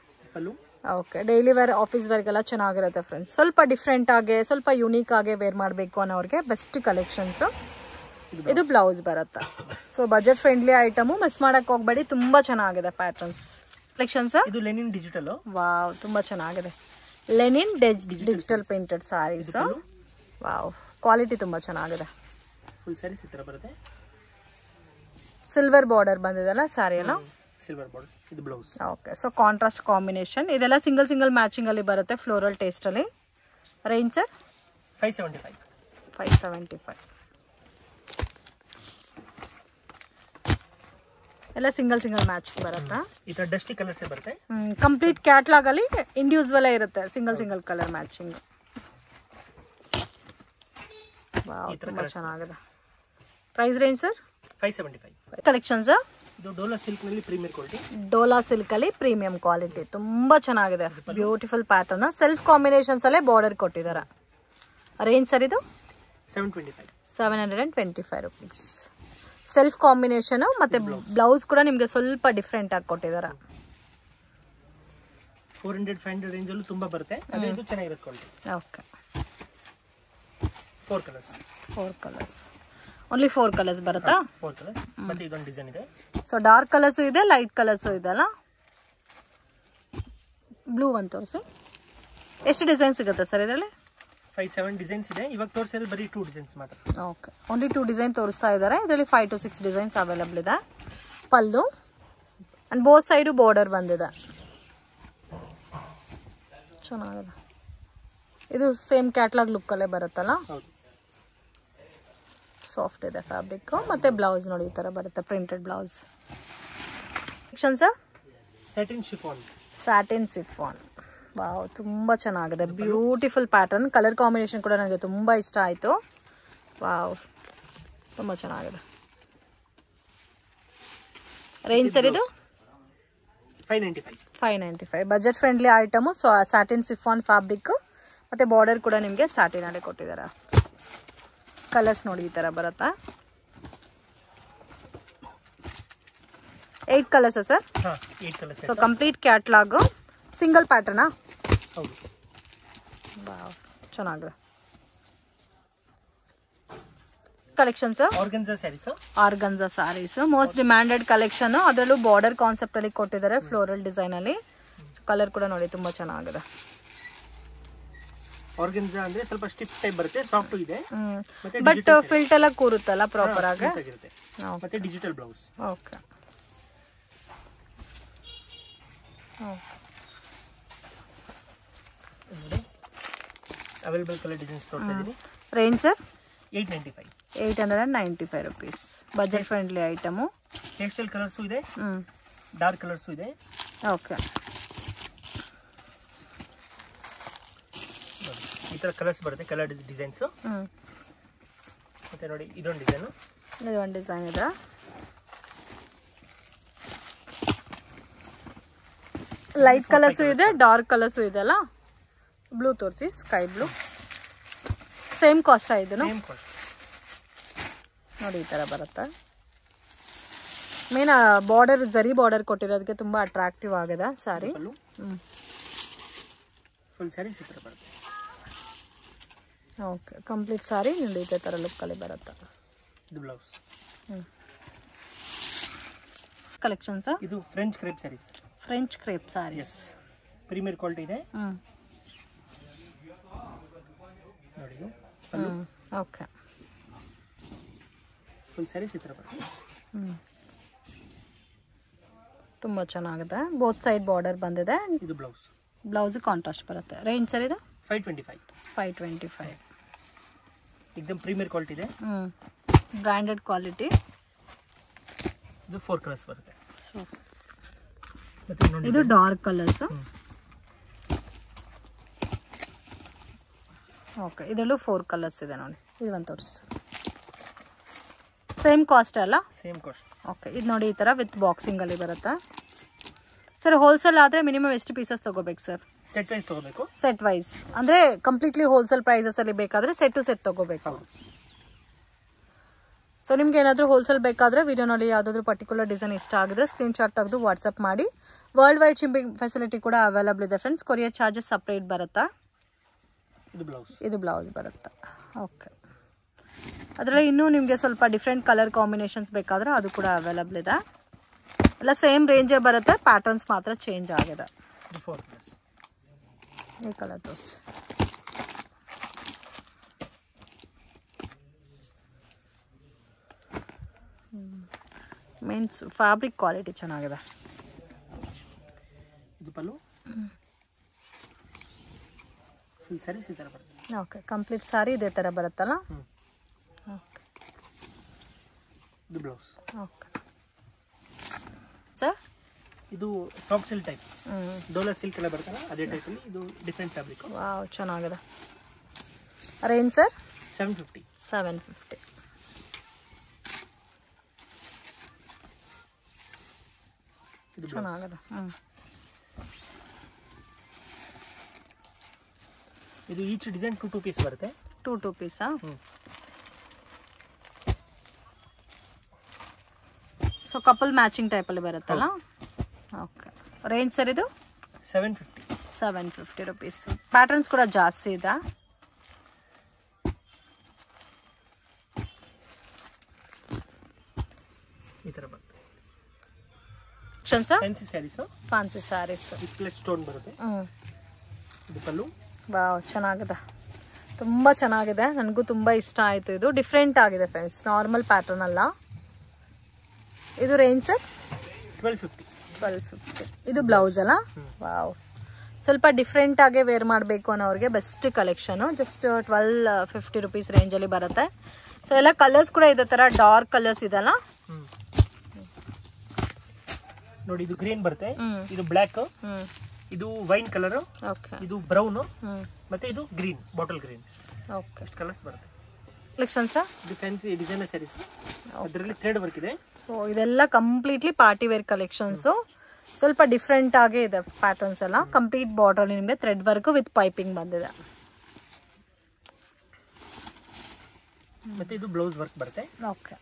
ಓಕೆ, ಡೈಲಿ ವೇರ್, ಆಫೀಸ್ ವೇರ್ಗೆಲ್ಲ ಚೆನ್ನಾಗಿರುತ್ತೆ ಫ್ರೆಂಡ್ಸ್. ಸ್ವಲ್ಪ ಡಿಫ್ರೆಂಟ್ ಆಗಿ, ಸ್ವಲ್ಪ ಯುನೀಕ್ ಆಗಿ ವೇರ್ ಮಾಡಬೇಕು ಅನ್ನೋರಿಗೆ ಬೆಸ್ಟ್ ಕಲೆಕ್ಷನ್ಸ್. ಇದು ಬ್ಲೌಸ್ ಬರುತ್ತೆ. So budget friendly item, miss ಮಾಡಕ್ ಹೋಗ್ಬೇಡಿ. ತುಂಬಾ ಚೆನ್ನಾಗಿದೆ ಪ್ಯಾಟರ್ನ್ಸ್. ಕಲೆಕ್ಷನ್ಸ್. ಇದು ಲೆನಿನ್ ಡಿಜಿಟಲ್. ವಾವ್, ತುಂಬಾ ಚೆನ್ನಾಗಿದೆ. Linen digital printed saris. Wow, quality ತುಂಬಾ ಚೆನ್ನಾಗಿದೆ. ಫುಲ್ ಸ್ಯಾರೀಸ್ ಈ ತರ ಬರುತ್ತೆ. ಸಿಲ್ವರ್ ಬಾರ್ಡರ್ ಬಂದಿದೆಲ್ಲ ಸಾರಿ ಎಲ್ಲ. Silver border. ಇದು blouse. Okay, so contrast combination. ಇದೆಲ್ಲ ಸಿಂಗಲ್ ಮ್ಯಾಚಿಂಗ್ ಅಲ್ಲಿ ಬರುತ್ತೆ, ಫ್ಲೋರಲ್ ಟೇಸ್ಟ್ ಅಲ್ಲಿ. Range sir? 575. ಎಲ್ಲ ಸಿಂಗಲ್ ಮ್ಯಾಚಿಂಗ್ ಬರುತ್ತಾ? ಈ ತರ ಡಸ್ಟಿ ಕಲರ್ಸ್ ಬರುತ್ತೆ. ಕಂಪ್ಲೀಟ್ ಕ್ಯಾಟ್ಲಾಗ್ ಅಲ್ಲಿ ಇಂಡಿವಿಜುವಲ್ ಇರುತ್ತೆ, ಸಿಂಗಲ್ ಕಲರ್ ಮ್ಯಾಚಿಂಗ್. ವಾವ್ ತುಂಬಾ ಚೆನ್ನಾಗಿದೆ. Price range sir 575. ಕಲೆಕ್ಷನ್ಸ್ ಇದು ಡೋಲಾ ಸಿಲ್ಕ್ ನಲ್ಲಿ ಪ್ರೀಮಿಯರ್ ಕ್ವಾಲಿಟಿ. ಡೋಲಾ ಸಿಲ್ಕ್ ಅಲ್ಲಿ ಪ್ರೀಮಿಯಂ ಕ್ವಾಲಿಟಿ ತುಂಬಾ ಚೆನ್ನಾಗಿದೆ. ಬ್ಯೂಟಿಫುಲ್ ಪ್ಯಾಟರ್ನ್ ಸೆಲ್ಫ್ ಕಾಂಬಿನೇಷನ್ಸ್ ಅಲ್ಲೇ ಬಾರ್ಡರ್ ಕೊಟ್ಟಿದ್ದಾರೆ. ರೇಂಜ್ ಸರ್ ಇದು 725 rupees. ಸೆಲ್ಫ್ ಕಾಂಬಿನೇಷನ್ ಮತ್ತೆ ಬ್ಲೌಸ್ ಕೂಡ ನಿಮಗೆ ಸ್ವಲ್ಪ ಡಿಫ್ರೆಂಟ್ ಆಗಿ ಕೊಟ್ಟಿದ್ದಾರೆ. 400-500 ರೇಂಜ್ ಅಲ್ಲೂ ತುಂಬಾ ಬರುತ್ತೆ. ಅದೇ ಇದು ಚೆನ್ನಾಗಿರುತ್ತೆ quality. Okay 4 colours only 4 colours ಬರುತ್ತಾ? 4 ಕಲರ್ಸ್. ಮತ್ತೆ ಇದೊಂದು ಡಿಸೈನ್ ಇದೆ. ಸೊ ಡಾರ್ಕ್ ಕಲರ್ಸ್ ಇದೆ, ಲೈಟ್ ಕಲರ್ಸ್ ಇದೆ ಅಲ್ಲ. ಬ್ಲೂ ಒಂದು ತೋರಿಸಿ. ಎಷ್ಟು ಡಿಸೈನ್ ಸಿಗುತ್ತೆ ಸರ್ ಇದರಲ್ಲಿ? 5-7 ಡಿಸೈನ್ಸ್ ಇದೆ. ಇವಾಗ ತೋರಿಸಿದ್ರೆ ಬರೀ 2 ಡಿಸೈನ್ಸ್ ಮಾತ್ರ. ಓಕೆ ಓನ್ಲಿ 2 ಡಿಸೈನ್ ತೋರಿಸ್ತಾ ಇದ್ದಾರೆ. ಇದರಲ್ಲಿ 5 to 6 ಡಿಸೈನ್ಸ್ ಅವೈಲಬಲ್ ಇದೆ. ಪಲ್ಲು ಅಂಡ್ ಬೋತ್ ಸೈಡು ಬಾರ್ಡರ್ ಬಂದಿದೆ. ಚೆನ್ನಾಗಿದೆ. ಇದು ಸೇಮ್ ಕ್ಯಾಟ್ಲಾಗ್ ಲುಕ್ ಅಲ್ಲೇ ಬರುತ್ತಲ್ಲ. ಹೌದು. ಸಾಫ್ಟ್ ಇದೆ ಫ್ಯಾಬ್ರಿಕ್. ಮತ್ತೆ ಬ್ಲೌಸ್ ನೋಡಿ ಈ ತರ ಬರುತ್ತೆ, printed blouse. Satin chiffon. Wow ತುಂಬಾ ಚೆನ್ನಾಗಿದೆ. Beautiful pattern. ಕಲರ್ ಕಾಂಬಿನೇಷನ್ ಕೂಡ ನನಗೆ ತುಂಬಾ ಇಷ್ಟ ಆಯ್ತು. ವಾವ್ ತುಂಬಾ ಚೆನ್ನಾಗಿದೆ. ರೇಂಜ್ ಸರ್ ಇದು 595. Budget friendly item. So satin chiffon fabric ಮತ್ತೆ ಬಾರ್ಡರ್ ಕೂಡ ನಿಮಗೆ ಸ್ಯಾಟಿನ್ ಅಲ್ಲೇ ಕೊಟ್ಟಿದ್ದಾರೆ. ಕಲರ್ಸ್ ನೋಡಿ ಈ ತರ ಬರುತ್ತಾ? 8 colours sir? 8 colours. So complete catalogue single ಪ್ಯಾಟರ್ನಾ? ಹೌದು. ವಾವ್ ಚೆನ್ನಾಗಿದೆ. Collections organza saris most demanded collection. ಅದರಲ್ಲೂ ಬಾರ್ಡರ್ ಕಾನ್ಸೆಪ್ಟ್ ಅಲ್ಲಿ ಕೊಟ್ಟಿದ್ದಾರೆ, ಫ್ಲೋರಲ್ ಡಿಸೈನ್ ಅಲ್ಲಿ. ಕಲರ್ ಕೂಡ ನೋಡಿ ತುಂಬಾ ಚೆನ್ನಾಗಿದೆ. ಆರ್ಗನ್ಜಾ ಅಂದ್ರೆ ಸ್ವಲ್ಪ ಸ್ಟಿಫ್ ಟೈಪ್ ಬರುತ್ತೆ, ಸಾಫ್ಟ್ ಇದೆ. ಬಟ್ ಫಿಲ್ಟ್ ಎಲ್ಲ ಕೂರುತ್ತಲ್ಲ ಪ್ರಾಪರ್ ಆಗಿ. ಮತ್ತೆ digital blouse. Okay available colour designs ತೋರಿಸ್ತಾ ಇದೀನಿ. Range sir 895 rupees. Budget friendly item. Pastel colours ಇದೆ, ಡಾರ್ಕ್ ಕಲರ್ಸ್ ಇದೆ. ಓಕೆ ಈ ತರ ಕಲರ್ಸ್ ಬರುತ್ತೆ, ಕಲರ್ ಡಿಸೈನ್ಸ್. ಮತ್ತೆ ನೋಡಿ ಇದೊಂದು ಡಿಸೈನ್. ಇದೊಂದು ಡಿಸೈನ್ ಇದೆ. ಲೈಟ್ ಕಲರ್ಸ್ ಇದೆ, ಡಾರ್ಕ್ ಕಲರ್ಸ್ ಇದೆ ಅಲ್ಲ. ಬ್ಲೂ ತೋರಿಸಿ, ಸ್ಕೈ ಬ್ಲೂ. ಸೇಮ್ ಕಾಸ್ಟ್ ಇದನ್ನು ನೋಡಿ ಈ ತರ ಬರುತ್ತೆ. ಮೇನ್ ಬಾರ್ಡರ್ ಜರಿ ಬಾರ್ಡರ್ ಕೊಟ್ಟಿರೋದಕ್ಕೆ ತುಂಬಾ ಅಟ್ರಾಕ್ಟಿವ್ ಆಗಿದೆ ಸಾರಿ. ಫುಲ್ ಸ್ಯಾರಿ ಚಿತ್ರ ಬರುತ್ತೆ. ಓಕೆ ಕಂಪ್ಲೀಟ್ ಸಾರಿ ನೋಡಿ ಇದೇ ತರ ಲುಕ್ ಅಲ್ಲಿ ಬರುತ್ತೆ. ಇದು ಬ್ಲೌಸ್. ಕಲೆಕ್ಷನ್ಸ್ ಇದು French crepe saris. French crepe saris premier quality ಇದೆ. ನೋಡಿ ಓಕೆ ಫುಲ್ ಸ್ಯಾರಿ ಚಿತ್ರ ಬರುತ್ತೆ. ತುಂಬಾ ಚೆನ್ನಾಗಿದೆ. ಬೋತ್ ಸೈಡ್ ಬಾರ್ಡರ್ ಬಂದಿದೆ. ಇದು ಬ್ಲೌಸ್. ಬ್ಲೌಸ್ ಕಾಂಟ್ರಾಸ್ಟ್ ಬರುತ್ತೆ. ರೇಂಜ್ ಸರ್ ಇದು 525. एकदम ಪ್ರೀಮಿಯರ್ ಕ್ವಾಲಿಟಿ ಇದೆ. Branded quality. ಇದು 4 ಕಲರ್ಸ್ ಬರುತ್ತೆ. ಸೊ ಮತ್ತೆ ಇದು ಡಾರ್ಕ್ ಕಲರ್ಸ್. ಓಕೆ ಇದರಲ್ಲೂ 4 ಕಲರ್ಸ್ ಇದೆ ನೋಡಿ. ಇದು ಒಂದು ತೋರಿಸಿ. ಸೇಮ್ ಕಾಸ್ಟ್ ಅಲ್ಲ? Same cost. ಓಕೆ ಇದು ನೋಡಿ ಈ ತರ ವಿತ್ ಬಾಕ್ಸಿಂಗ್ ಅಲ್ಲಿ ಬರುತ್ತೆ. ಸರ್ ಹೋಲ್ಸೇಲ್ ಆದ್ರೆ ಮಿನಿಮಮ್ ಎಷ್ಟು ಪೀಸಸ್ ತಗೋಬೇಕು ಸರ್? ಸೆಟ್ ವೈಸ್ ತಗೋಬೇಕು. ಸೆಟ್ ವೈಸ್ ಅಂದ್ರೆ ಕಂಪ್ಲೀಟ್ಲಿ ಹೋಲ್ಸೇಲ್ ಪ್ರೈಸಸ್ ಅಲ್ಲಿ ಬೇಕಾದ್ರೆ ಸೆಟ್ ಟು ಸೆಟ್ ತಗೋಬೇಕು. ಸೊ ನಿಮ್ಗೆ ಏನಾದರೂ ಹೋಲ್ಸೇಲ್ ಬೇಕಾದ್ರೆ ವಿಡಿಯೋನಲ್ಲಿ ಯಾವುದಾದ್ರೂ ಪರ್ಟಿಕ್ಯುಲರ್ ಡಿಸೈನ್ ಇಷ್ಟ ಆಗಿದ್ರೆ ಸ್ಕ್ರೀನ್ ಶಾಟ್ ತೆಗೆದು ವಾಟ್ಸಪ್ ಮಾಡಿ. ವರ್ಲ್ಡ್ ವೈಡ್ ಶಿಪ್ಪಿಂಗ್ ಫೆಸಿಲಿಟಿ ಕೂಡ ಅವೈಲಬಲ್ ಇದೆ ಫ್ರೆಂಡ್ಸ್. ಕೊರಿಯರ್ ಚಾರ್ಜಸ್ ಸಪ್ರೇಟ್ ಬರುತ್ತಾ? ಇದು ಬ್ಲೌಸ್ ಬರುತ್ತೆ. ಓಕೆ ಅದರಲ್ಲಿ ಇನ್ನೂ ನಿಮಗೆ ಸ್ವಲ್ಪ ಡಿಫ್ರೆಂಟ್ ಕಲರ್ ಕಾಂಬಿನೇಷನ್ಸ್ ಬೇಕಾದರೆ ಅದು ಕೂಡ ಅವೈಲಬಲ್ ಇದೆ. ಎಲ್ಲ ಸೇಮ್ ರೇಂಜೇ ಬರುತ್ತೆ, ಪ್ಯಾಟರ್ನ್ಸ್ ಮಾತ್ರ ಚೇಂಜ್ ಆಗಿದೆ. ಈ ಕಲರ್ ತೋರಿಸಿ. ಮೀನ್ಸ್ ಫ್ಯಾಬ್ರಿಕ್ ಕ್ವಾಲಿಟಿ ಚೆನ್ನಾಗಿದೆ. ಇದು ಪಲ್ಲು. ಫುಲ್ ಸ್ಯಾರಿ ಈ ತರ ಬರುತ್ತೆ. ಓಕೆ ಕಂಪ್ಲೀಟ್ ಸಾರಿ ಇದೇ ತರ ಬರುತ್ತಲ್ಲ. ಓಕೆ ಇದು ಬ್ಲೌಸ್. ಓಕೆ ಸರ್ ಇದು soft silk type. Dhola silk ಎಲ್ಲ ಬರುತ್ತಲ್ಲ ಅದೇ ಟೈಪ್ ಅಲ್ಲಿ ಇದು ಡಿಫರೆಂಟ್ ಫ್ಯಾಬ್ರಿಕ್. ವಾವ್ ಚೆನ್ನಾಗಿದೆ. Range sir 750. 750. ಚೆನ್ನಾಗಿದೆ. ಇದು ಈಚ್ ಡಿಸೈನ್ 2 ಪೀಸ್ ಬರುತ್ತೆ. 2 ಪೀಸಾ? ಸೊ ಕಪಲ್ ಮ್ಯಾಚಿಂಗ್ ಟೈಪಲ್ಲಿ ಬರುತ್ತಲ್ಲ. ಓಕೆ. ರೇಂಜ್ ಸರ್ ಇದು 750. 750 rupees. ಪ್ಯಾಟರ್ನ್ಸ್ ಕೂಡ ಜಾಸ್ತಿ ಇದೆ. ಈ ತರ ಬರುತ್ತೆ. Fancy saris. Fancy saris with stone ಬರುತ್ತೆ. ಇದು ಪಲ್ಲು. ವಾವ್, ಚೆನ್ನಾಗಿದೆ, ತುಂಬ ಚೆನ್ನಾಗಿದೆ. ನನಗೂ ತುಂಬ ಇಷ್ಟ ಆಯಿತು. ಇದು ಡಿಫ್ರೆಂಟ್ ಆಗಿದೆ ಫ್ರೆಂಡ್ಸ್, ನಾರ್ಮಲ್ ಪ್ಯಾಟರ್ನ್ ಅಲ್ಲ. ಇದು ರೇಂಜ್ ಸರ್ 1250. 1250. ಇದು ಬ್ಲೌಸ್ ಅಲ್ಲ? ವಾವ್, ಸ್ವಲ್ಪ ಡಿಫ್ರೆಂಟ್ ಆಗಿ ವೇರ್ ಮಾಡಬೇಕು ಅನ್ನೋರಿಗೆ ಬೆಸ್ಟ್ ಕಲೆಕ್ಷನ್. ಜಸ್ಟ್ 1250 rupees ರೇಂಜಲ್ಲಿ ಬರುತ್ತೆ. ಸೊ ಎಲ್ಲ ಕಲರ್ಸ್ ಕೂಡ ಇದೇ ಥರ ಡಾರ್ಕ್ ಕಲರ್ಸ್ ಇದೆಲ್ಲ ನೋಡಿ. ಇದು ಗ್ರೀನ್ ಬರುತ್ತೆ, ಇದು ಬ್ಲ್ಯಾಕ್, ಇದು ವೈನ್ ಕಲರ್, ಇದು ಬ್ರೌನ್, ಮತ್ತೆ ಇದು green, bottle green. Okay, colours ಬರುತ್ತೆ. ಕಲೆಕ್ಷನ್ಸ್ ಇದು ಫ್ಯಾನ್ಸಿ ಡಿಸೈನರ್ ಸ್ಯಾರೀಸ್, ಅದರಲ್ಲಿ ಥ್ರೆಡ್ ವರ್ಕ್ ಇದೆ. ಸೊ ಇದೆಲ್ಲ ಕಂಪ್ಲೀಟ್ಲಿ ಪಾರ್ಟಿ ವೇರ್ ಕಲೆಕ್ಷನ್ಸ್. ಸ್ವಲ್ಪ ಡಿಫ್ರೆಂಟ್ ಆಗೇ ಇದೆ ಪ್ಯಾಟರ್ನ್ಸ್ ಎಲ್ಲ. ಕಂಪ್ಲೀಟ್ ಬಾರ್ಡರ್ ನಿಮಗೆ ಥ್ರೆಡ್ ವರ್ಕ್ ವಿತ್ ಪೈಪಿಂಗ್ ಬಂದಿದೆ. ಮತ್ತೆ ಇದು ಬ್ಲೌಸ್ ವರ್ಕ್ ಬರುತ್ತೆ. ಓಕೆ,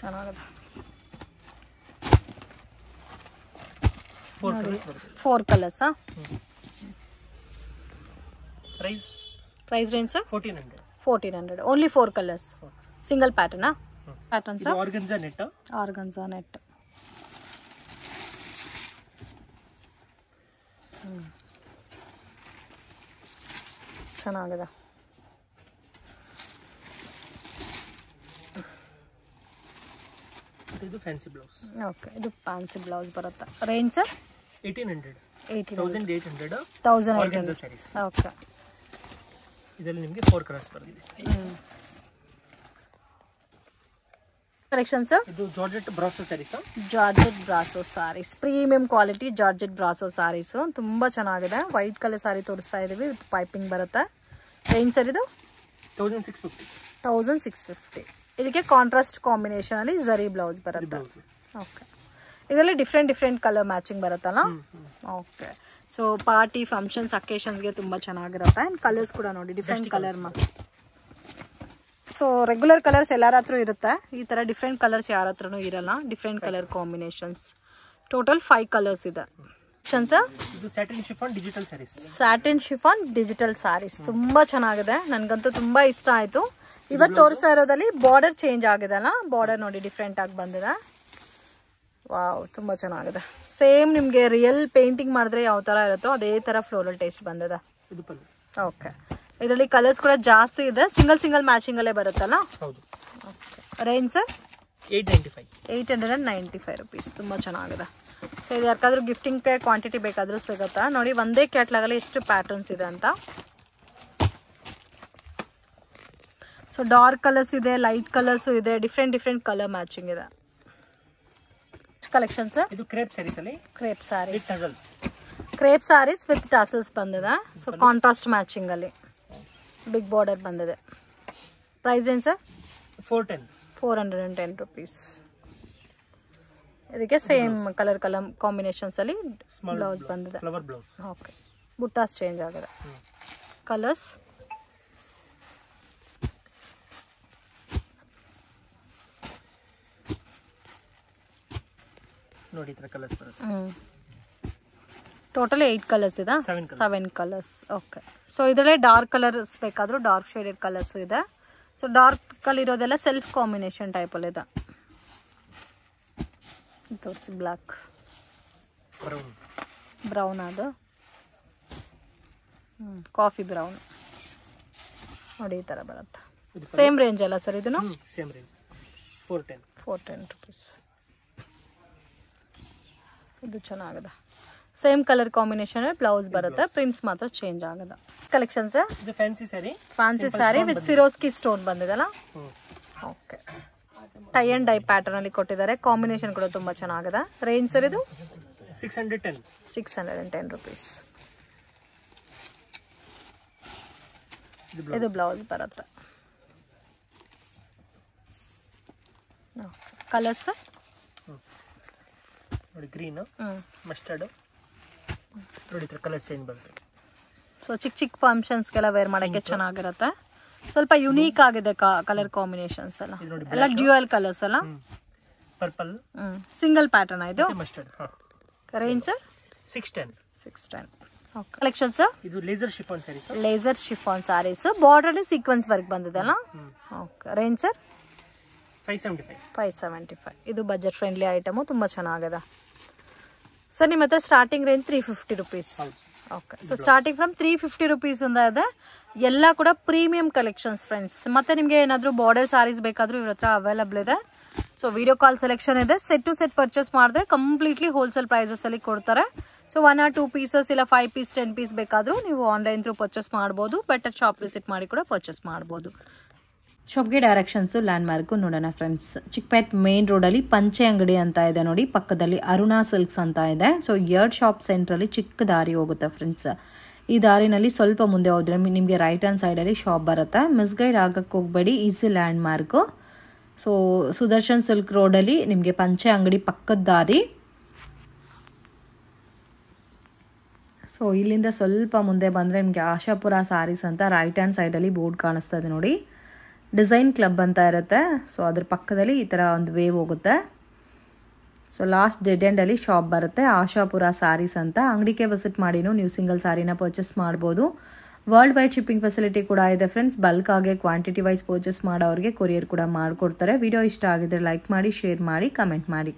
ಚೆನ್ನಾಗಿದೆ. 4 colours. Price range 1400. 1400. Only 4 colours. Single ಪ್ಯಾಟರ್ನಾ? Patterns organza net. Organza net. ಚೆನ್ನಾಗಿದೆ. ಇದು ಫ್ಯಾನ್ಸಿ ಬ್ಲೌಸ್. ಓಕೆ, ಇದು ಫ್ಯಾನ್ಸಿ ಬ್ಲೌಸ್ ಬರುತ್ತೆ. ರೇಂಜ್ 1800. 1800. 1800 ಸ್ಯಾರೀಸ್. ಓಕೆ, ಇದರಲ್ಲಿ ನಿಮಗೆ 4 ಕಲರ್ಸ್ ಬರುತ್ತೆ. ಕಲೆಕ್ಷನ್ಸ್ ಇದು georgette brasso saris. Georgette brasso saris, premium quality georgette brasso saris. ತುಂಬಾ ಚೆನ್ನಾಗಿದೆ. ವೈಟ್ ಕಲರ್ ಸ್ಯಾರಿ ತೋರಿಸ್ತಾ ಇದೀವಿ, ವಿತ್ ಪೈಪಿಂಗ್ ಬರುತ್ತೆ. ರೇಂಜ್ ಸರ್ ಇದು 1650. 1650. ಇದಕ್ಕೆ ಕಾಂಟ್ರಾಸ್ಟ್ ಕಾಂಬಿನೇಷನ್ ಅಲ್ಲಿ ಝರಿ ಬ್ಲೌಸ್ ಬರುತ್ತೆ. ಓಕೆ, ಇದರಲ್ಲಿ ಡಿಫ್ರೆಂಟ್ ಕಲರ್ ಮ್ಯಾಚಿಂಗ್ ಬರುತ್ತಲ್ಲ. ಓಕೆ, ಸೊ ಪಾರ್ಟಿ ಫಂಕ್ಷನ್ಸ್ ಅಕೇಶನ್ಸ್ಗೆ ತುಂಬ ಚೆನ್ನಾಗಿರುತ್ತೆ. ಆ್ಯಂಡ್ ಕಲರ್ಸ್ ಕೂಡ ನೋಡಿ different colour. So regular colours ಎಲ್ಲರ ಹತ್ರ ಇರುತ್ತೆ, ಈ ಥರ ಡಿಫ್ರೆಂಟ್ ಕಲರ್ಸ್ ಯಾರ ಹತ್ರನೂ ಇರಲ್ಲ. Different colour combinations. Total 5 colours ಇದೆ. ಇದು satin chiffon digital saris. Satin chiffon digital saris ತುಂಬಾ ಚೆನ್ನಾಗಿದೆ. ನನಗಂತೂ ತುಂಬಾ ಇಷ್ಟ ಆಯ್ತು. ಇವತ್ತು ತೋರಿಸ್ತಾ ಇರೋದಲ್ಲಿ ಬಾರ್ಡರ್ ಚೇಂಜ್ ಆಗಿದೆ ಅಲ್ಲ, ಬಾರ್ಡರ್ ನೋಡಿ ಡಿಫ್ರೆಂಟ್ ಆಗಿ ಬಂದಿದೆ. ವಾವ್, ತುಂಬಾ ಚೆನ್ನಾಗಿದೆ. ಸೇಮ್ ನಿಮಗೆ ರಿಯಲ್ ಪೇಂಟಿಂಗ್ ಮಾಡಿದ್ರೆ ಯಾವ ತರ ಇರುತ್ತೋ ಅದೇ ತರ ಫ್ಲೋರಲ್ ಟೇಸ್ಟ್ ಬಂದಿದೆ. ಓಕೆ, ಇದರಲ್ಲಿ ಕಲರ್ಸ್ ಕೂಡ ಜಾಸ್ತಿ ಇದೆ. ಸಿಂಗಲ್ ಮ್ಯಾಚಿಂಗ್ ಅಲ್ಲೇ ಬರುತ್ತಲ್ಲ. Range sir 895 rupees. ತುಂಬಾ ಚೆನ್ನಾಗಿದೆ. ಸೊ ಇದು ಯಾಕಾದ್ರೂ ಗಿಫ್ಟಿಂಗ್ ಕ್ವಾಂಟಿಟಿ ಬೇಕಾದ್ರೂ ಸಿಗುತ್ತಾ ನೋಡಿ. ಒಂದೇ ಕ್ಯಾಟ್ಲಾಗ್ ಅಲ್ಲಿ ಎಷ್ಟು ಪ್ಯಾಟರ್ನ್ಸ್ ಇದೆ ಅಂತ. ಸೊ ಡಾರ್ಕ್ ಕಲರ್ಸ್ ಇದೆ, ಲೈಟ್ ಕಲರ್ಸ್ ಇದೆ, ಡಿಫ್ರೆಂಟ್ ಕಲರ್ ಮ್ಯಾಚಿಂಗ್ ಇದೆ. ಕಲೆಕ್ಷನ್ಸ್ ಇದು ಕ್ರೇಪ್ ಸ್ಯಾರೀಸ್ ಅಲ್ಲಿ ಕ್ರೇಪ್ ಸ್ಯಾರೀಸ್ ವಿತ್ ಟಾಸಲ್ಸ್ ಬಂದಿದೆ. ಸೊ ಕಾಂಟ್ರಾಸ್ಟ್ ಮ್ಯಾಚಿಂಗ್ ಅಲ್ಲಿ ಬಿಗ್ ಬಾರ್ಡರ್ ಬಂದಿದೆ. ಪ್ರೈಸ್ ಏನು ಸರ್? 410 rupees. ಇದಕ್ಕೆ ಸೇಮ್ ಕಲರ್ ಕಾಂಬಿನೇಷನ್ಸ್ ಅಲ್ಲಿ ಬ್ಲೌಸ್ ಬಂದಿದೆ. ಓಕೆ, ಬುಟ್ಟಾಸ್ ಚೇಂಜ್ ಆಗಿದೆ. ಕಲರ್ಸ್ ನೋಡಿ, ಈ ತರ ಕಲರ್ಸ್ ಬರುತ್ತೆ. ಟೋಟಲ್ 8 ಕಲರ್ಸ್ ಇದೆ. 7 ಕಲರ್ಸ್. ಓಕೆ, ಸೊ ಇದರಲ್ಲೇ ಡಾರ್ಕ್ ಕಲರ್ಸ್ ಬೇಕಾದರೂ ಡಾರ್ಕ್ ಶೇಡೆಡ್ ಕಲರ್ಸು ಇದೆ. ಸೊ ಡಾರ್ಕ್ ಕಲರ್ ಇರೋದೆಲ್ಲ ಸೆಲ್ಫ್ ಕಾಂಬಿನೇಷನ್ ಟೈಪಲ್ಲಿ ಇದೆ. ತೋರಿಸಿ, ಬ್ಲ್ಯಾಕ್, ಬ್ರೌನ್, ಅದು ಕಾಫಿ ಬ್ರೌನ್ ನೋಡಿ, ಈ ಥರ ಬರುತ್ತೆ. ಸೇಮ್ ರೇಂಜ್ ಅಲ್ಲ ಸರ್ ಇದನ್ನು? Same range 410 rupees. ಇದು ಚೆನ್ನಾಗಿದೆ. ಸೇಮ್ ಕಲರ್ ಕಾಂಬಿನೇಷನ್ ಬ್ಲೌಸ್ ಬರುತ್ತೆ, ಪ್ರಿಂಟ್ಸ್ ಮಾತ್ರ ಚೇಂಜ್ ಆಗುತ್ತೆ. ಕಲೆಕ್ಷನ್ಸ್ ಇದು fancy sari with Swarovski stone ಬಂದಿದೆಲ್ಲ. Okay, tie and dye pattern ಅಲ್ಲಿ ಕೊಟ್ಟಿದ್ದಾರೆ. ಕಾಂಬಿನೇಷನ್ ಕೂಡ ತುಂಬಾ ಚೆನ್ನಾಗಿದೆ. ರೇಂಜ್ ಸರ್ ಇದು 610 rupees. ಇದು ಬ್ಲೌಸ್ ಬರುತ್ತೆ. ಕಲರ್ಸ್ ನೋಡಿ ಗ್ರೀನ್ ಮಸ್ಟರ್ಡ್ ನೋಡಿ ಕಲರ್ ಚೇಂಜ್ ಬರುತ್ತೆ. ಸೊ ಚಿಕ್ಕ ಫಂಕ್ಷನ್ಸ್ಗೆಲ್ಲ ವೇರ್ ಮಾಡೋಕ್ಕೆ ಚೆನ್ನಾಗಿರುತ್ತೆ. ಸ್ವಲ್ಪ ಯುನೀಕ್ ಆಗಿದೆ ಕಲರ್ ಕಾಂಬಿನೇಷನ್ಸ್ ಎಲ್ಲ ಡ್ಯೂಯಲ್ ಕಲರ್ಸ್ ಅಲ್ಲ. ಪರ್ಪಲ್ ಸಿಂಗಲ್ ಪ್ಯಾಟರ್ನ್ ಇದು. Mustard range sir 610. Okay. Collections ಇದು laser chiffon sarees. Laser chiffon sarees border ಅಲ್ಲಿ ಸೀಕ್ವೆನ್ಸ್ ವರ್ಕ್ ಬಂದಿದೆ ಅಲ್ಲ. ಓಕೆ. Range sir 575. ಇದು ಬಜೆಟ್ ಫ್ರೆಂಡ್ಲಿ ಐಟಮು, ತುಂಬ ಚೆನ್ನಾಗಿದೆ ಸರ್. ನಿಮ್ಮ ಹತ್ರ starting range 350 rupees. Okay. So starting from 350 rupees ಇಂದ ಇದೆ. ಎಲ್ಲ ಕೂಡ ಪ್ರೀಮಿಯಂ ಕಲೆಕ್ಷನ್ಸ್ ಫ್ರೆಂಡ್ಸ್. ಮತ್ತೆ ನಿಮಗೆ ಏನಾದರೂ ಬಾರ್ಡರ್ ಸ್ಯಾರೀಸ್ ಬೇಕಾದರೂ ಇವ್ರ ಹತ್ರ ಅವೈಲಬಲ್ ಇದೆ. ಸೊ ವಿಡಿಯೋ ಕಾಲ್ ಸೆಲೆಕ್ಷನ್ ಇದೆ. ಸೆಟ್ ಟು ಸೆಟ್ ಪರ್ಚೇಸ್ ಮಾಡಿದ್ರೆ ಕಂಪ್ಲೀಟ್ಲಿ ಹೋಲ್ಸೇಲ್ ಪ್ರೈಸಸ್ ಅಲ್ಲಿ ಕೊಡ್ತಾರೆ. ಸೊ 1 or 2 pieces ಇಲ್ಲ 5 piece 10 piece ಬೇಕಾದರೂ ನೀವು ಆನ್ಲೈನ್ ಥ್ರೂ ಪರ್ಚೇಸ್ ಮಾಡ್ಬೋದು. ಬೆಟರ್ ಶಾಪ್ ವಿಸಿಟ್ ಮಾಡಿ ಕೂಡ ಪರ್ಚೇಸ್ ಮಾಡ್ಬೋದು. ಶಾಪ್ಗೆ ಡೈರೆಕ್ಷನ್ಸು ಲ್ಯಾಂಡ್ ಮಾರ್ಕು ನೋಡೋಣ ಫ್ರೆಂಡ್ಸ್. ಚಿಕ್ಕಪೇಟ್ ಮೇನ್ ರೋಡಲ್ಲಿ ಪಂಚೆ ಅಂಗಡಿ ಅಂತ ಇದೆ ನೋಡಿ, ಪಕ್ಕದಲ್ಲಿ ಅರುಣಾ ಸಿಲ್ಕ್ಸ್ ಅಂತ ಇದೆ. ಸೊ 2 ಶಾಪ್ ಸೆಂಟ್ರಲ್ಲಿ ಚಿಕ್ಕ ದಾರಿ ಹೋಗುತ್ತೆ ಫ್ರೆಂಡ್ಸ್. ಈ ದಾರಿನಲ್ಲಿ ಸ್ವಲ್ಪ ಮುಂದೆ ಹೋದ್ರೆ ನಿಮಗೆ ರೈಟ್ ಹ್ಯಾಂಡ್ ಸೈಡಲ್ಲಿ ಶಾಪ್ ಬರುತ್ತೆ. ಮಿಸ್ಗೈಡ್ ಆಗಕ್ಕೆ ಹೋಗಬೇಡಿ, easy land mark. So Sudarshan silk ರೋಡಲ್ಲಿ ನಿಮಗೆ ಪಂಚೆ ಅಂಗಡಿ ಪಕ್ಕದ ದಾರಿ. ಸೊ ಇಲ್ಲಿಂದ ಸ್ವಲ್ಪ ಮುಂದೆ ಬಂದರೆ ನಿಮಗೆ ಆಶಾಪುರ ಸ್ಯಾರೀಸ್ ಅಂತ ರೈಟ್ ಹ್ಯಾಂಡ್ ಸೈಡಲ್ಲಿ ಬೋರ್ಡ್ ಕಾಣಿಸ್ತಾ ಇದೆ ನೋಡಿ. ಡಿಸೈನ್ ಕ್ಲಬ್ ಅಂತ ಇರುತ್ತೆ. ಸೊ ಅದ್ರ ಪಕ್ಕದಲ್ಲಿ ಈ ಥರ ಒಂದು ವೇವ್ ಹೋಗುತ್ತೆ. ಸೊ ಲಾಸ್ಟ್ ಡೆಡ್ ಎಂಡಲ್ಲಿ ಶಾಪ್ ಬರುತ್ತೆ, ಆಶಾಪುರ ಸ್ಯಾರೀಸ್ ಅಂತ. ಅಂಗಡಿಗೆ ವಿಸಿಟ್ ಮಾಡಿನೂ ನೀವು ಸಿಂಗಲ್ ಸ್ಯಾರಿನ ಪರ್ಚೇಸ್ ಮಾಡ್ಬೋದು. ವರ್ಲ್ಡ್ ವೈಡ್ ಶಿಪ್ಪಿಂಗ್ ಫೆಸಿಲಿಟಿ ಕೂಡ ಇದೆ ಫ್ರೆಂಡ್ಸ್. ಬಲ್ಕ್ ಆಗಿ ಕ್ವಾಂಟಿಟಿ ವೈಸ್ ಪರ್ಚೇಸ್ ಮಾಡೋರಿಗೆ ಕೊರಿಯರ್ ಕೂಡ ಮಾಡಿಕೊಡ್ತಾರೆ. ವಿಡಿಯೋ ಇಷ್ಟ ಆಗಿದ್ರೆ ಲೈಕ್ ಮಾಡಿ, ಶೇರ್ ಮಾಡಿ, ಕಮೆಂಟ್ ಮಾಡಿ.